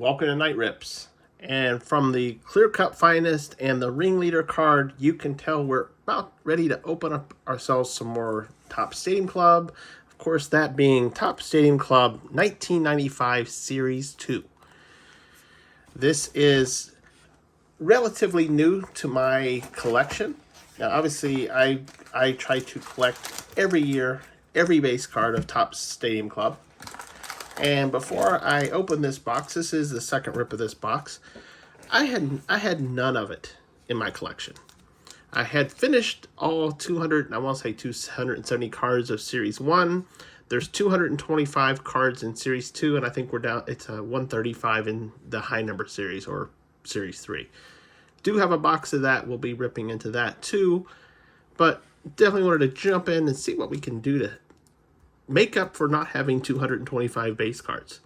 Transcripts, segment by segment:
Welcome to Night Rips. And from the Clear Cut Finest and the Ringleader card, you can tell we're about ready to open up ourselves some more Top Stadium Club. Of course, that being Top Stadium Club 1995 Series 2. This is relatively new to my collection. Now, obviously, I try to collect every year, every base card of Top Stadium Club. And before I open this box, this is the second rip of this box, I had none of it in my collection. I had finished all 270 cards of Series 1. There's 225 cards in Series 2, and I think we're down, it's a 135 in the high number series, or Series 3. Do have a box of that, we'll be ripping into that too, but definitely wanted to jump in and see what we can do to make up for not having 225 base cards.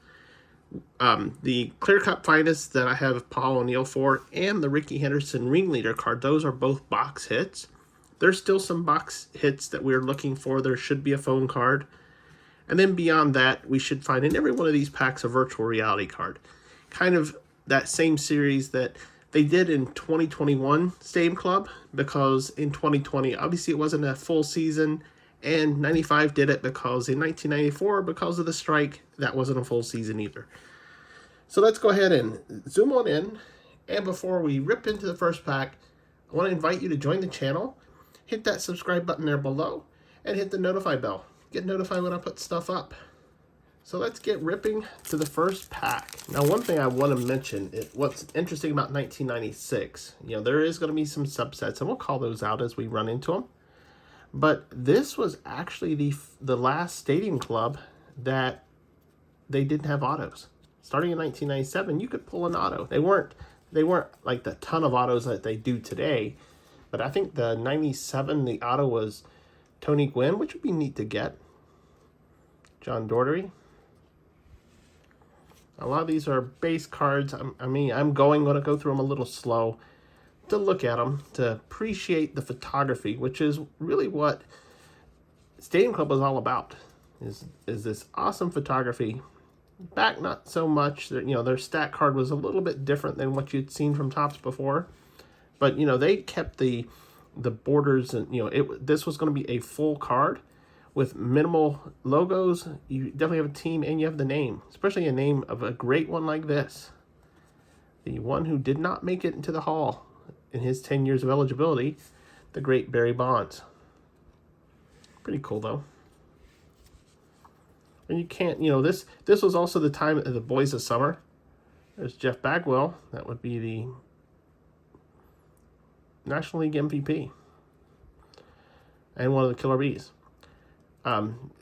The Clear Cut Finest that I have Paul O'Neill for, and the Rickey Henderson Ringleader card, those are both box hits. There's still some box hits that we're looking for. There should be a phone card. And then beyond that, we should find in every one of these packs a virtual reality card. Kind of that same series that they did in 2021 Stadium Club, because in 2020, obviously it wasn't a full season, and 95 did it because in 1994, because of the strike, that wasn't a full season either. So let's go ahead and zoom on in. And before we rip into the first pack, I want to invite you to join the channel. Hit that subscribe button there below and hit the notify bell. Get notified when I put stuff up. So let's get ripping to the first pack. Now, one thing I want to mention, what's interesting about 1996, there is going to be some subsets, and we'll call those out as we run into them. But this was actually the last Stadium Club that they didn't have autos. Starting in 1997, you could pull an auto. They weren't like the ton of autos that they do today. But I think the 97, the auto was Tony Gwynn, which would be neat to get. John Daugherty. A lot of these are base cards. I'm going to go through them a little slow to look at them, to appreciate the photography, which is really what Stadium Club was all about, is this awesome photography. Back, not so much. Their stat card was a little bit different than what you'd seen from Topps before, but they kept the borders, and this was going to be a full card with minimal logos. You definitely have a team, and you have the name, especially a name of a great one like this, the one who did not make it into the Hall in his 10 years of eligibility, the great Barry Bonds. Pretty cool, though. And you can't, this was also the time of the Boys of Summer. There's Jeff Bagwell. That would be the National League MVP. And one of the Killer Bees.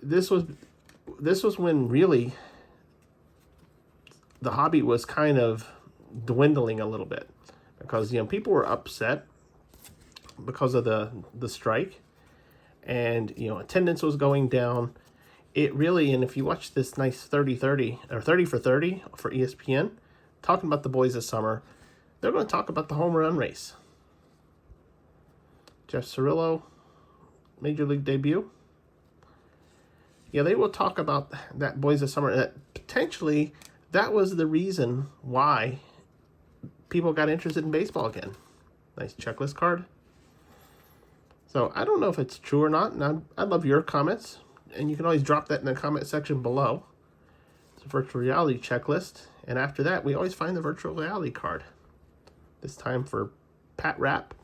This was when really the hobby was kind of dwindling a little bit, because people were upset because of the strike, and attendance was going down. It really, and if you watch this nice 30-30 or 30 for 30 for ESPN, talking about the Boys of Summer, they're going to talk about the home run race. Jeff Cirillo, Major League debut. Yeah, they will talk about that Boys of Summer. That potentially, that was the reason why people got interested in baseball again. Nice checklist card. So I don't know if it's true or not, and I'd love your comments, and you can always drop that in the comment section below. It's a virtual reality checklist, and after that, we always find the virtual reality card. This time for Pat Rapp.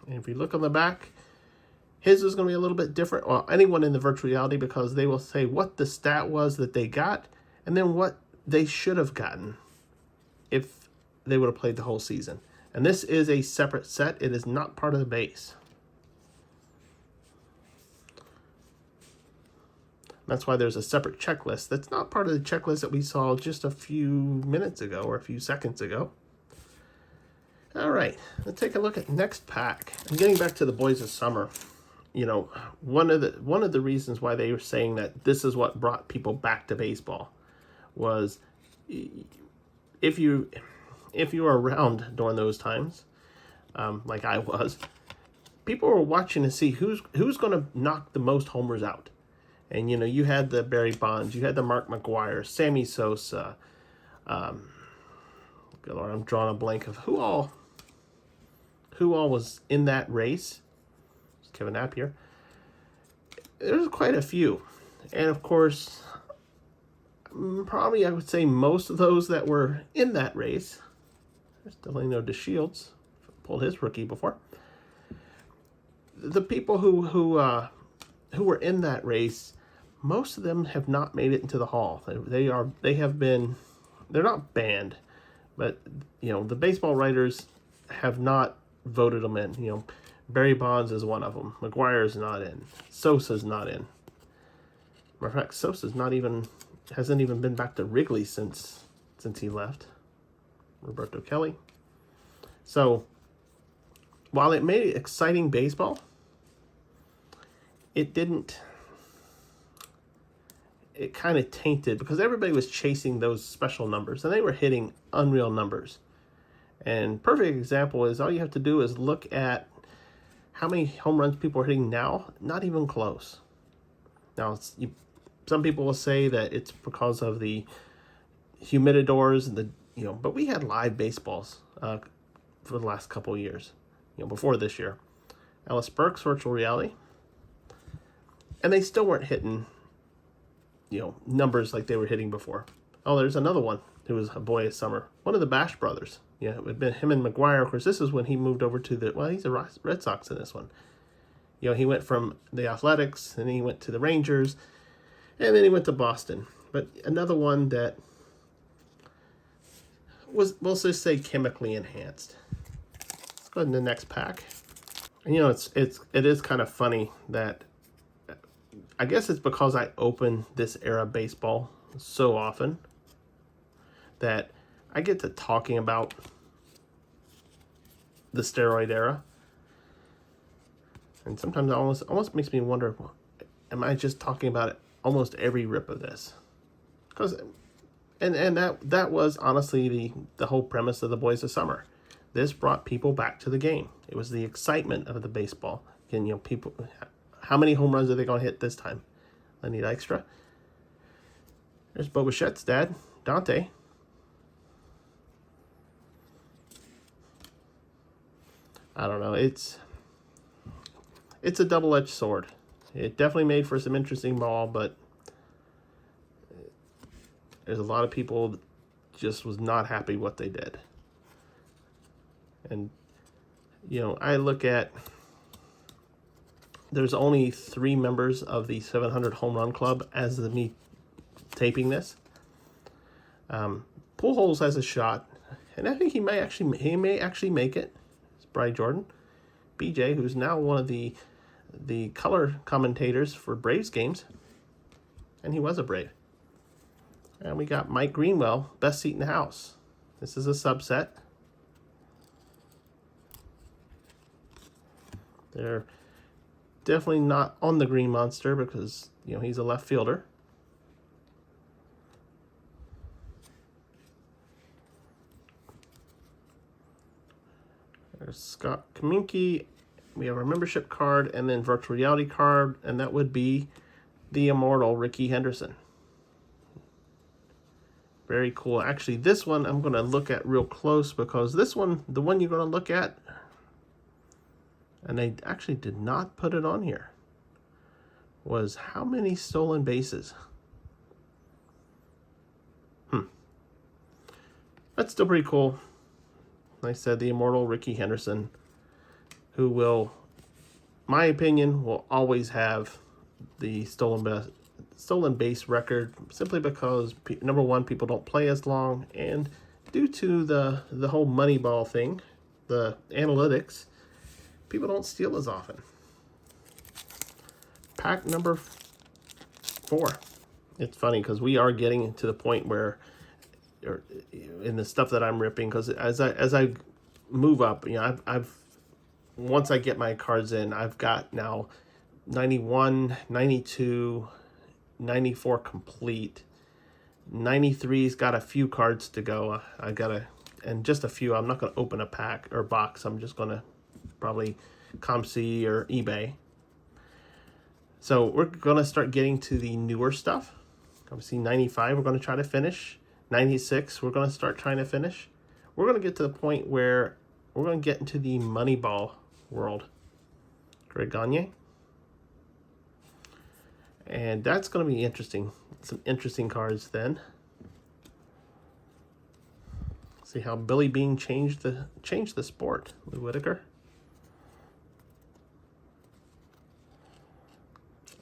And if you look on the back, his is going to be a little bit different. Well, anyone in the virtual reality, because they will say what the stat was that they got, and then what they should have gotten if they would have played the whole season. And this is a separate set. It is not part of the base. That's why there's a separate checklist. That's not part of the checklist that we saw just a few minutes ago or a few seconds ago. All right, let's take a look at next pack. And getting back to the Boys of Summer, one of the reasons why they were saying that this is what brought people back to baseball was, if you were around during those times, like I was, people were watching to see who's going to knock the most homers out. And, you had the Barry Bonds, you had the Mark McGwire, Sammy Sosa. Good Lord, I'm drawing a blank of who all was in that race. Just Kevin Knapp here. There's quite a few. And, of course, probably I would say most of those that were in that race, there's Delano DeShields, pulled his rookie before. The people who were in that race, most of them have not made it into the Hall. They're not banned, but the baseball writers have not voted them in. Barry Bonds is one of them. McGuire's not in. Sosa's not in. Matter of fact, Sosa's hasn't even been back to Wrigley since he left. Roberto Kelly. So while it made exciting baseball, it kind of tainted, because everybody was chasing those special numbers and they were hitting unreal numbers. And perfect example is, all you have to do is look at how many home runs people are hitting now. Not even close. Now, some people will say that it's because of the humidors and but we had live baseballs for the last couple of years, before this year. Ellis Burks, virtual reality. And they still weren't hitting, numbers like they were hitting before. Oh, there's another one who was a boy of summer. One of the Bash brothers. Yeah, it would have been him and McGwire. Of course, this is when he moved over to he's a Red Sox in this one. He went from the Athletics, and he went to the Rangers, and then he went to Boston. But another one that was, we'll just say, chemically enhanced. Let's go to the next pack. And it is kind of funny that, I guess it's because I open this era of baseball so often that I get to talking about the steroid era. And sometimes it almost makes me wonder, am I just talking about almost every rip of this? And that was honestly the whole premise of the Boys of Summer. This brought people back to the game. It was the excitement of the baseball. And people, how many home runs are they going to hit this time? I need extra. There's Bo Bichette's dad, Dante. I don't know. It's a double-edged sword. It definitely made for some interesting ball, but there's a lot of people that just was not happy what they did. And I look at, there's only 3 members of the 700 home run club as of me taping this. Pujols has a shot, and I think he may actually make it. It's Bry Jordan, BJ, who's now one of the color commentators for Braves games, and he was a Brave. And we got Mike Greenwell, best seat in the house. This is a subset. They're definitely not on the Green Monster because, he's a left fielder. There's Scott Kaminke. We have our membership card and then virtual reality card, and that would be the immortal Ricky Henderson. Very cool. Actually, this one I'm going to look at real close, because this one, the one you're going to look at, and they actually did not put it on here, was how many stolen bases. That's still pretty cool. Like I said, the immortal Ricky Henderson, who will, my opinion, will always have the stolen base record, simply because, number one, people don't play as long, and due to the whole Moneyball thing, the analytics, people don't steal as often. Pack number 4. It's funny because we are getting to the point where, in the stuff that I'm ripping, because as I move up, I've once I get my cards in, I've got now 91, 92, 94 complete. 93's got a few cards to go. And just a few. I'm not going to open a pack or box. I'm just going to probably ComC or eBay. So we're going to start getting to the newer stuff. Obviously 95 we're going to try to finish. 96 we're going to start trying to finish. We're going to get to the point where we're going to get into the Moneyball world. Greg Gagne. And that's going to be interesting. Some interesting cards then. See how Billy Bean changed the sport. Lou Whitaker.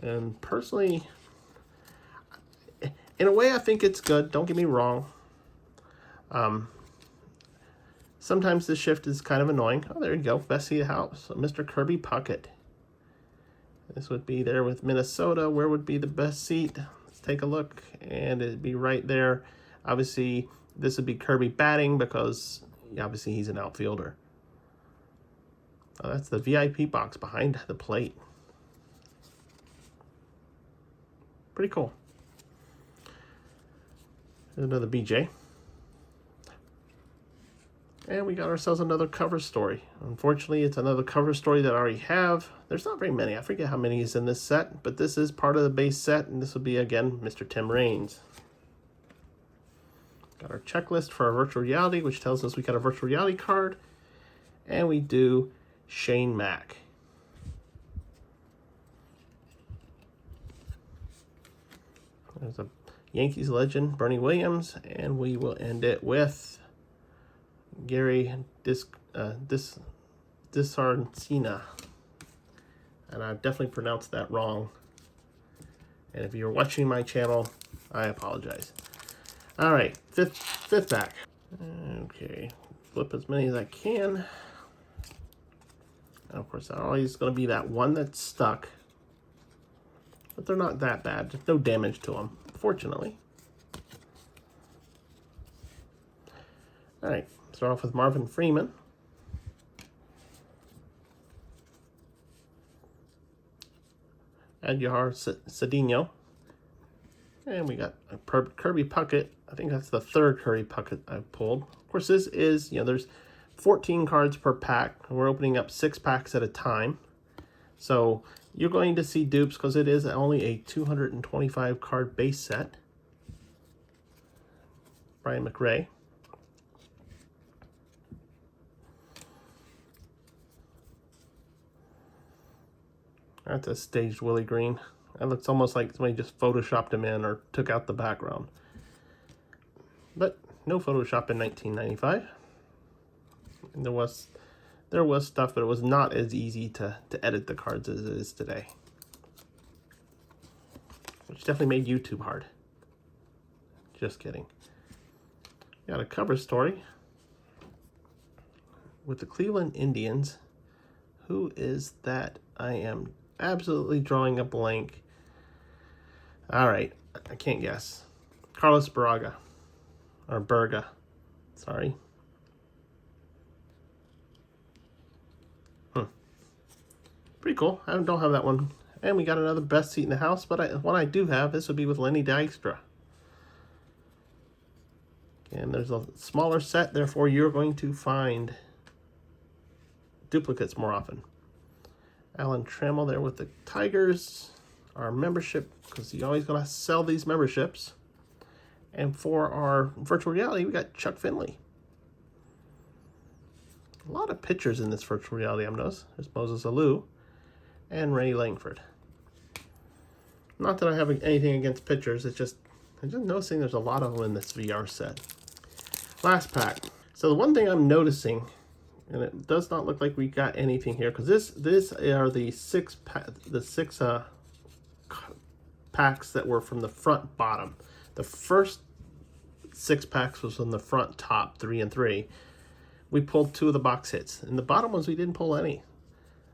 And personally, in a way, I think it's good. Don't get me wrong. Sometimes the shift is kind of annoying. Oh, there you go. Best seat of the house. So Mr. Kirby Puckett. This would be there with Minnesota. Where would be the best seat? Let's take a look. And it'd be right there. Obviously, this would be Kirby batting because obviously he's an outfielder. Oh, that's the VIP box behind the plate. Pretty cool. There's another BJ. And we got ourselves another cover story. Unfortunately, it's another cover story that I already have. There's not very many. I forget how many is in this set, but this is part of the base set, and this will be, again, Mr. Tim Raines. Got our checklist for our virtual reality, which tells us we got a virtual reality card, and we do Shane Mack. There's a Yankees legend, Bernie Williams, and we will end it with Gary Disarcina. And I've definitely pronounced that wrong. And if you're watching my channel, I apologize. All right, fifth back. Okay, flip as many as I can. And of course, always going to be that one that's stuck. But they're not that bad. Just no damage to them, fortunately. All right, start off with Marvin Freeman. Adhar Cedeno. And we got a Kirby Puckett. I think that's the third Kirby Puckett I've pulled. Of course, this is, there's 14 cards per pack. We're opening up 6 packs at a time. So you're going to see dupes because it is only a 225 card base set. Brian McRae. That's a staged Willie Green. That looks almost like somebody just photoshopped him in or took out the background. But no Photoshop in 1995. And there was stuff, but it was not as easy to edit the cards as it is today. Which definitely made YouTube hard. Just kidding. Got a cover story with the Cleveland Indians. Who is that? I am absolutely drawing a blank. All right, I can't guess. Carlos Braga, or Berga, sorry. Pretty cool. I don't have that one. And we got another best seat in the house, but one I do have, this would be with Lenny Dykstra. And there's a smaller set, therefore you're going to find duplicates more often. Alan Trammell there with the Tigers. Our membership, because you always going to sell these memberships. And for our virtual reality, we got Chuck Finley. A lot of pictures in this virtual reality, I'm noticing. There's Moses Alou and Ray Langford. Not that I have anything against pictures, I'm just noticing there's a lot of them in this VR set. Last pack. So the one thing I'm noticing, and it does not look like we got anything here, because this are the six packs that were from the front bottom. The first 6 packs was from the front top 3 and 3. We pulled 2 of the box hits, and the bottom ones we didn't pull any.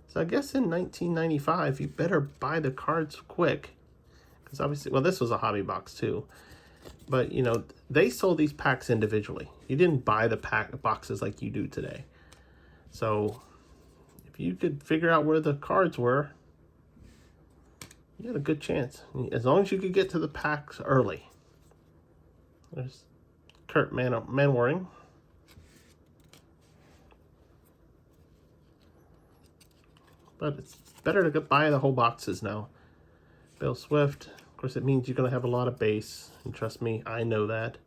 So I guess in 1995 you better buy the cards quick, because obviously, well, this was a hobby box too, but they sold these packs individually. You didn't buy the boxes like you do today. So if you could figure out where the cards were, you had a good chance, as long as you could get to the packs early. There's Kurt Manwaring. But it's better to buy the whole boxes now. Bill Swift. Of course, it means you're going to have a lot of base. And trust me, I know that.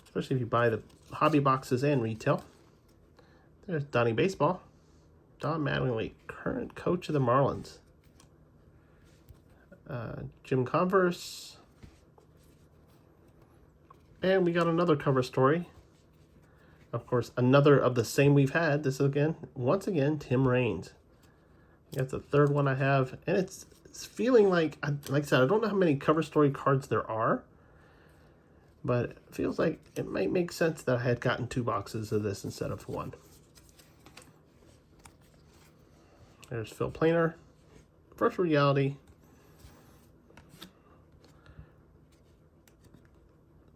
Especially if you buy the hobby boxes and retail. There's Donnie Baseball. Don Mattingly, current coach of the Marlins. Jim Converse. And we got another cover story. Of course, another of the same we've had. This is once again, Tim Raines. That's the third one I have. And it's feeling like I said, I don't know how many cover story cards there are. But it feels like it might make sense that I had gotten 2 boxes of this instead of 1. There's Phil Planer. Virtual Reality.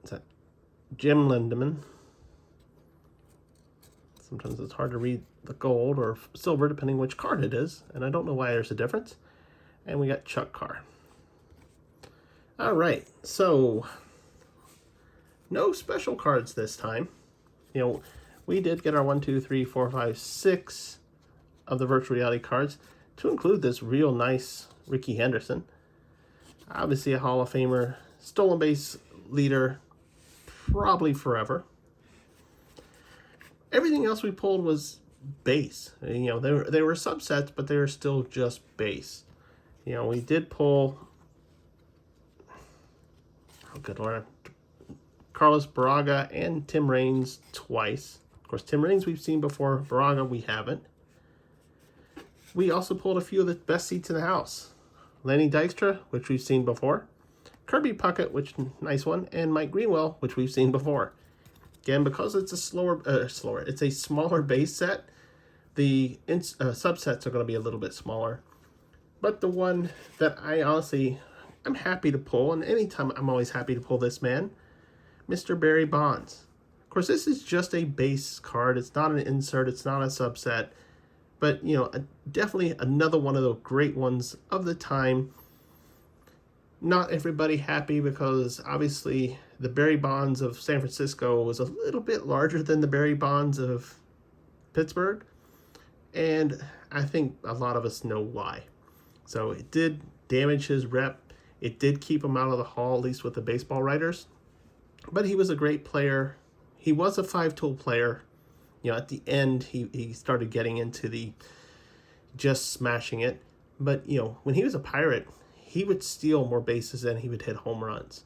Is that Jim Lindemann? Sometimes it's hard to read the gold or silver depending which card it is. And I don't know why there's a difference. And we got Chuck Carr. All right, so no special cards this time. You know, we did get our 1, 2, 3, 4, 5, 6 of the virtual reality cards to include this real nice Rickey Henderson. Obviously a Hall of Famer, stolen base leader, probably forever. Everything else we pulled was base. You know, they were subsets, but they were still just base. You know, we did pull, oh good Lord, Carlos Baraga and Tim Raines twice. Of course, Tim Raines we've seen before. Baraga we haven't. We also pulled a few of the best seats in the house. Lenny Dykstra, which we've seen before. Kirby Puckett, which nice one, and Mike Greenwell, which we've seen before. Again, because it's a it's a smaller base set, the subsets are going to be a little bit smaller. But the one that I'm happy to pull, and anytime I'm always happy to pull this man, Mr. Barry Bonds. Of course, this is just a base card. It's not an insert. It's not a subset. But, you know, definitely another one of the great ones of the time. Not everybody happy because, obviously, the Barry Bonds of San Francisco was a little bit larger than the Barry Bonds of Pittsburgh. And I think a lot of us know why. So it did damage his rep. It did keep him out of the hall, at least with the baseball writers. But he was a great player. He was a 5-tool player. You know, at the end, he started getting into the just smashing it. But, you know, when he was a Pirate, he would steal more bases than he would hit home runs.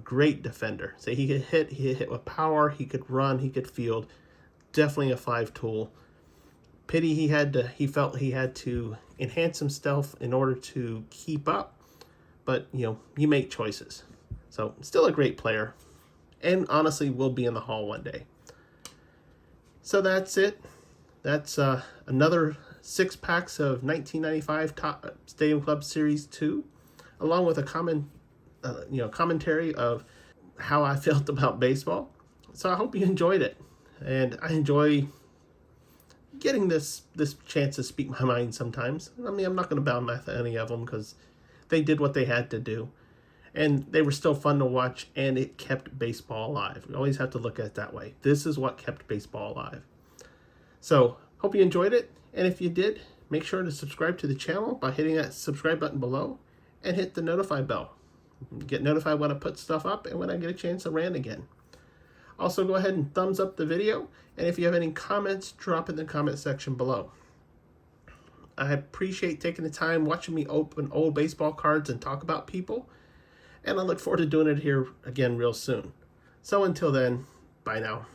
Great defender. So he could hit with power, he could run, he could field. Definitely a 5-tool. Pity he felt he had to enhance himself in order to keep up. But, you know, you make choices. So, still a great player. And honestly, will be in the hall one day. So that's it. That's another 6 packs of 1995 Top Stadium Club Series 2, along with a commentary of how I felt about baseball. So I hope you enjoyed it, and I enjoy getting this chance to speak my mind sometimes. I mean, I'm not going to badmouth any of them because they did what they had to do. And they were still fun to watch, and it kept baseball alive. We always have to look at it that way. This is what kept baseball alive. So, hope you enjoyed it. And if you did, make sure to subscribe to the channel by hitting that subscribe button below and hit the notify bell. Get notified when I put stuff up and when I get a chance to rant again. Also, go ahead and thumbs up the video. And if you have any comments, drop in the comment section below. I appreciate taking the time watching me open old baseball cards and talk about people. And I look forward to doing it here again real soon. So until then, bye now.